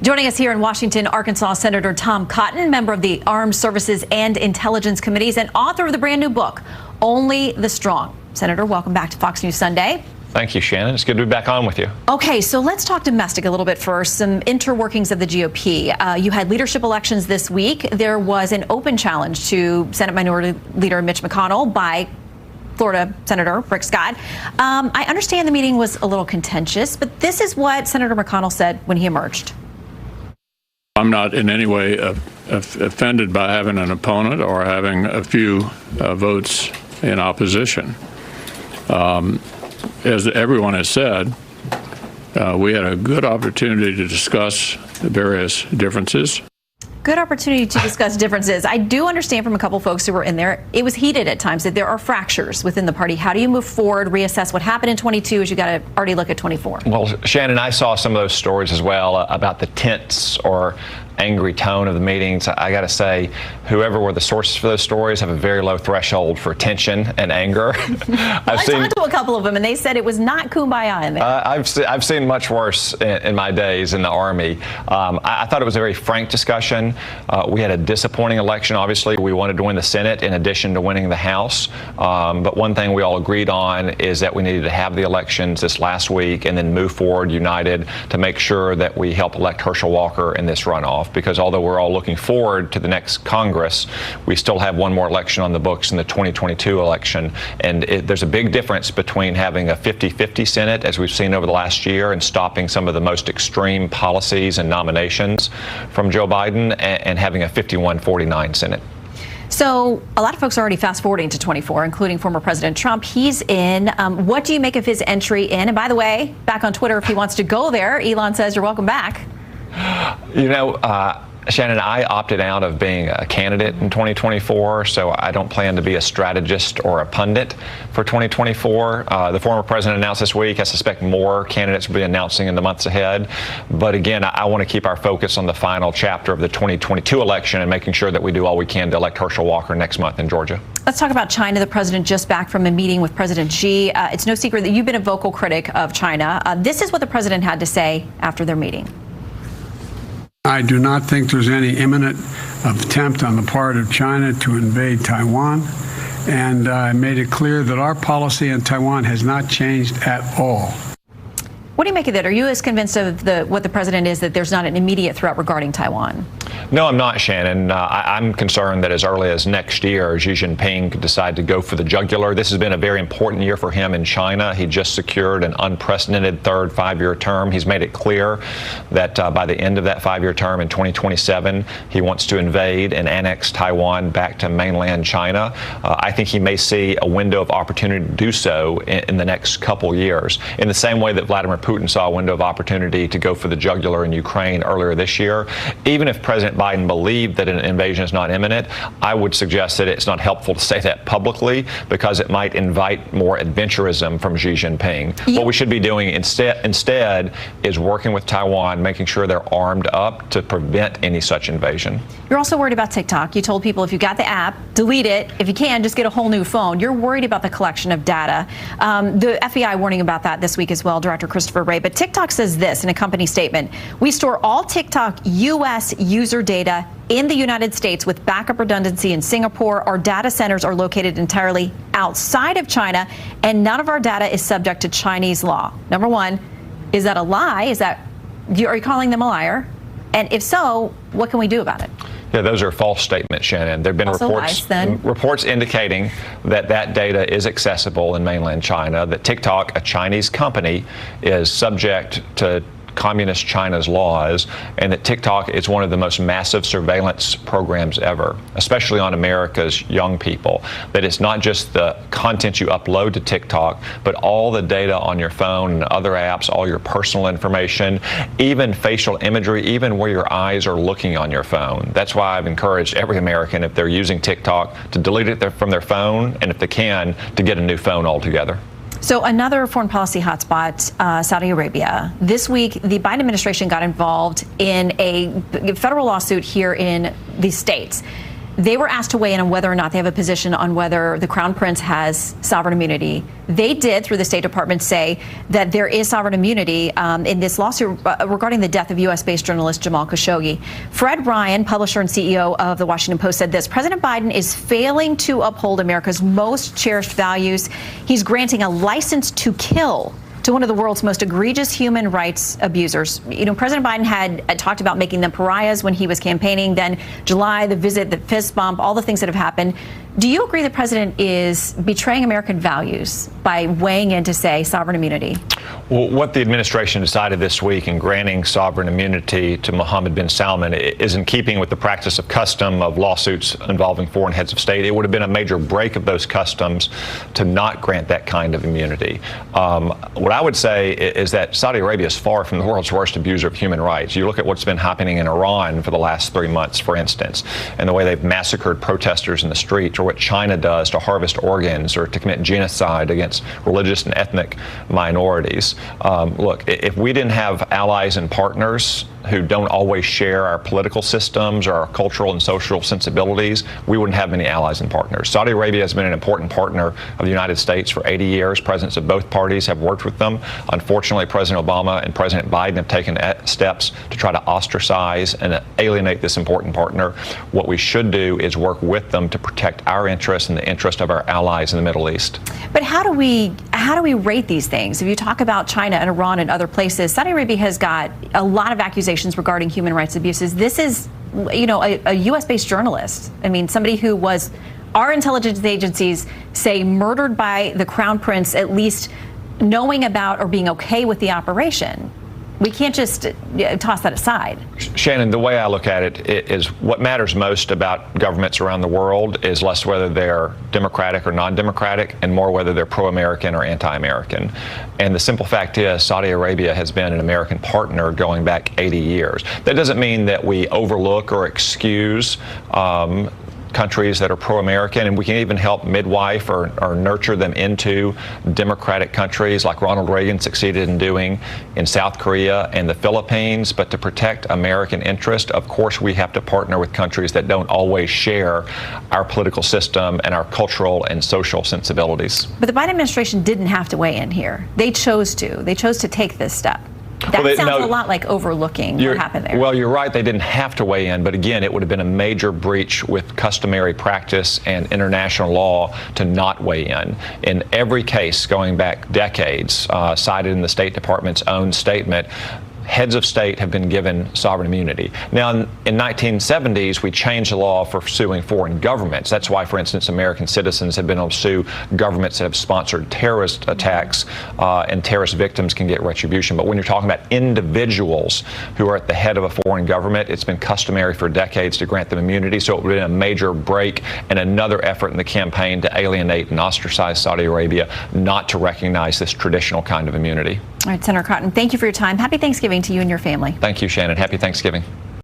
Joining us here in Washington, Arkansas, Senator Tom Cotton, member of the Armed Services and Intelligence Committees and author of the brand new book, Only the Strong. Senator, welcome back to Fox News Sunday. Thank you, Shannon. It's good to be back on with you. Okay, so let's talk domestic a little bit first. Some interworkings of the GOP. You had leadership elections this week. There was an open challenge to Senate Minority Leader Mitch McConnell by Florida Senator Rick Scott. I understand the meeting was a little contentious, but this is what Senator McConnell said when he emerged. I'm not in any way offended by having an opponent or having a few votes in opposition. As everyone has said, we had a good opportunity to discuss the various differences. Good opportunity to discuss differences. I do understand from a couple folks who were in there, it was heated at times, that there are fractures within the party. How do you move forward, reassess what happened in 22 as you got to already look at 24? Well, Shannon, I saw some of those stories as well about the tense or angry tone of the meetings. I got to say, whoever were the sources for those stories have a very low threshold for tension and anger. I talked to a couple of them, and they said it was not kumbaya in there. I've seen much worse in my days in the Army. I thought it was a very frank discussion. We had a disappointing election, obviously. We wanted to win the Senate in addition to winning the House. But one thing we all agreed on is that we needed to have the elections this last week and then move forward united to make sure that we help elect Herschel Walker in this runoff. Because although we're all looking forward to the next Congress, we still have one more election on the books in the 2022 election. And there's a big difference between having a 50-50 Senate, as we've seen over the last year, and stopping some of the most extreme policies and nominations from Joe Biden, and having a 51-49 Senate. So a lot of folks are already fast forwarding to 24, including former President Trump. He's in. What do you make of his entry in? And by the way, back on Twitter, if he wants to go there, Elon says you're welcome back. You know, Shannon, I opted out of being a candidate in 2024, so I don't plan to be a strategist or a pundit for 2024. The former president announced this week. I suspect more candidates will be announcing in the months ahead. But again, I want to keep our focus on the final chapter of the 2022 election and making sure that we do all we can to elect Herschel Walker next month in Georgia. Let's talk about China. The president just back from a meeting with President Xi. It's no secret that you've been a vocal critic of China. This is what the president had to say after their meeting. I do not think there's any imminent attempt on the part of China to invade Taiwan, and I made it clear that our policy on Taiwan has not changed at all. What do you make of that? Are you as convinced of what the president is that there's not an immediate threat regarding Taiwan? No, I'm not, Shannon. I'm concerned that as early as next year, Xi Jinping could decide to go for the jugular. This has been a very important year for him in China. He just secured an unprecedented third five-year term. He's made it clear that by the end of that five-year term in 2027, he wants to invade and annex Taiwan back to mainland China. I think he may see a window of opportunity to do so in the next couple years, in the same way that Vladimir Putin saw a window of opportunity to go for the jugular in Ukraine earlier this year. Even if President Biden believed that an invasion is not imminent, I would suggest that it's not helpful to say that publicly because it might invite more adventurism from Xi Jinping. What we should be doing instead is working with Taiwan, making sure they're armed up to prevent any such invasion. You're also worried about TikTok. You told people if you got the app, delete it. If you can, just get a whole new phone. You're worried about the collection of data. The FBI warning about that this week as well, Director Christopher Wray. But TikTok says this in a company statement: we store all TikTok U.S. user data in the United States with backup redundancy in Singapore. Our data centers are located entirely outside of China, and none of our data is subject to Chinese law. Number one, is that a lie? Are you calling them a liar? And if so, what can we do about it? Yeah, those are false statements, Shannon. There have been reports indicating that that data is accessible in mainland China, that TikTok, a Chinese company, is subject to communist China's laws, and that TikTok is one of the most massive surveillance programs ever, especially on America's young people. That it's not just the content you upload to TikTok, but all the data on your phone and other apps, all your personal information, even facial imagery, even where your eyes are looking on your phone. That's why I've encouraged every American, if they're using TikTok, to delete it from their phone, and if they can, to get a new phone altogether. So another foreign policy hotspot, Saudi Arabia. This week, the Biden administration got involved in a federal lawsuit here in the States. They were asked to weigh in on whether or not they have a position on whether the Crown Prince has sovereign immunity. They did, through the State Department, say that there is sovereign immunity in this lawsuit regarding the death of U.S.-based journalist Jamal Khashoggi. Fred Ryan, publisher and CEO of The Washington Post, said this: President Biden is failing to uphold America's most cherished values. He's granting a license to kill to one of the world's most egregious human rights abusers. You know, President Biden had talked about making them pariahs when he was campaigning. Then July, the visit, the fist bump, all the things that have happened. Do you agree the president is betraying American values by weighing in to say sovereign immunity? Well, what the administration decided this week in granting sovereign immunity to Mohammed bin Salman is in keeping with the practice of custom of lawsuits involving foreign heads of state. It would have been a major break of those customs to not grant that kind of immunity. What I would say is that Saudi Arabia is far from the world's worst abuser of human rights. You look at what's been happening in Iran for the last 3 months, for instance, and the way they've massacred protesters in the streets, or what China does to harvest organs or to commit genocide against religious and ethnic minorities. Look, if we didn't have allies and partners who don't always share our political systems or our cultural and social sensibilities, we wouldn't have many allies and partners. Saudi Arabia has been an important partner of the United States for 80 years. Presidents of both parties have worked with them. Unfortunately, President Obama and President Biden have taken steps to try to ostracise and alienate this important partner. What we should do is work with them to protect our interests and the interest of our allies in the Middle East. But how do we rate these things? If you talk about China and Iran and other places, Saudi Arabia has got a lot of accusations regarding human rights abuses. This is, you know, a U.S.-based journalist. I mean, somebody who was, our intelligence agencies say, murdered by the Crown Prince, at least knowing about or being okay with the operation. We can't just toss that aside. Shannon, the way I look at it is what matters most about governments around the world is less whether they're democratic or non-democratic and more whether they're pro-American or anti-American. And the simple fact is Saudi Arabia has been an American partner going back 80 years. That doesn't mean that we overlook or excuse countries that are pro-American, and we can even help midwife or nurture them into democratic countries like Ronald Reagan succeeded in doing in South Korea and the Philippines. But to protect American interest, of course, we have to partner with countries that don't always share our political system and our cultural and social sensibilities. But the Biden administration didn't have to weigh in here. They chose to. They chose to take this step. That sounds a lot like overlooking what happened there. Well, you're right. They didn't have to weigh in. But again, it would have been a major breach with customary practice and international law to not weigh in. In every case going back decades, cited in the State Department's own statement, heads of state have been given sovereign immunity. Now, in 1970s, we changed the law for suing foreign governments. That's why, for instance, American citizens have been able to sue governments that have sponsored terrorist attacks, and terrorist victims can get retribution. But when you're talking about individuals who are at the head of a foreign government, it's been customary for decades to grant them immunity. So it would have been a major break and another effort in the campaign to alienate and ostracize Saudi Arabia not to recognize this traditional kind of immunity. All right, Senator Cotton, thank you for your time. Happy Thanksgiving to you and your family. Thank you, Shannon. Happy Thanksgiving.